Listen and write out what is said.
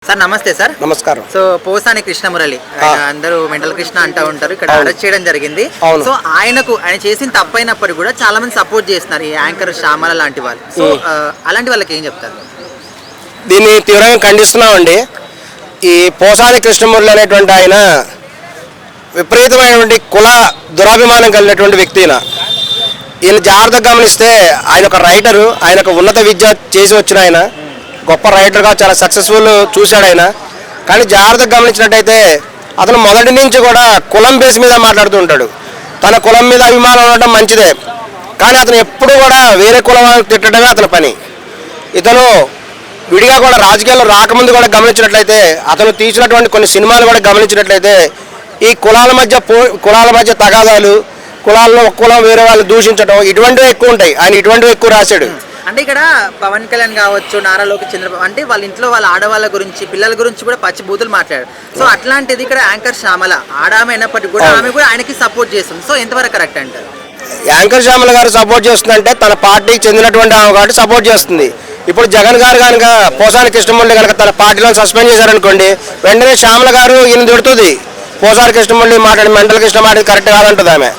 Sir నమస్తే sir. నమస్కారం. So Posani Krishna Murali అందరూ మెంటల్ కృష్ణ అంటూ ఉంటారు. ఇక్కడ అరెస్ట్ చేయడం జరిగింది. సో ఆయన చేసిన తప్పైనప్పుడు కూడా చాలా మంది సపోర్ట్ చేస్తున్నారు, ఈ యాంకర్ శ్యామల లాంటి వాళ్ళు. సో అలాంటి వాళ్ళకి ఏం చెప్తారు? దీన్ని తీవ్రంగా ఖండిస్తున్నామండి. ఈ పోసాని కృష్ణమురళి అనేటువంటి ఆయన విపరీతమైనటువంటి కుల దురాభిమానం కలిగినటువంటి వ్యక్తి. ఈయన జాగ్రత్తగా గమనిస్తే ఆయన ఒక రైటరు, ఆయన ఒక ఉన్నత విద్య చేసి వచ్చిన ఆయన, గొప్ప రైటర్గా చాలా సక్సెస్ఫుల్ చూశాడు ఆయన. కానీ జాగ్రత్తగా గమనించినట్టయితే అతను మొదటి నుంచి కూడా కులం బేస్ మీద మాట్లాడుతూ ఉంటాడు. తన కులం మీద అభిమానం ఉండటం మంచిదే, కానీ అతను ఎప్పుడు కూడా వేరే కులం తిట్టడమే అతని పని. ఇతను విడిగా కూడా రాజకీయాల్లో రాకముందు కూడా గమనించినట్లయితే, అతను తీసినటువంటి కొన్ని సినిమాలు కూడా గమనించినట్లయితే ఈ కులాల మధ్య తగాదాలు, కులాల్లో ఒక కులం వేరే వాళ్ళు దూషించడం, ఇటువంటివి ఎక్కువ ఉంటాయి. ఆయన ఇటువంటివి ఎక్కువ రాశాడు. అంటే ఇక్కడ పవన్ కళ్యాణ్ కావచ్చు, నారా లోకేష్ చంద్రబాబు, అంటే వాళ్ళ ఇంట్లో వాళ్ళ ఆడవాళ్ళ గురించి, పిల్లల గురించి కూడా పచ్చి బూతులు మాట్లాడారు. సో అట్లాంటిది ఇక్కడ యాంకర్ శ్యామల ఆడామె అయినప్పటికీ కూడా ఆమె కూడా ఆయనకి సపోర్ట్ చేస్తుంది. సో ఎంతవరకు కరెక్ట్ అంటారు? యాంకర్ శ్యామల గారు సపోర్ట్ చేస్తుందంటే తన పార్టీకి చెందినటువంటి ఆమె కాబట్టి సపోర్ట్ చేస్తుంది. ఇప్పుడు జగన్ గారు కనుక పోసాని కృష్ణమురళి కనుక తన పార్టీలో సస్పెండ్ చేశారనుకోండి, వెంటనే శ్యామల గారు ఈయన తిడుతుంది, పోసాని కృష్ణమురళి మాట్లాడి మెంటల్ కృష్ణ మాట్లాడి కరెక్ట్ కాదంటుంది ఆమె.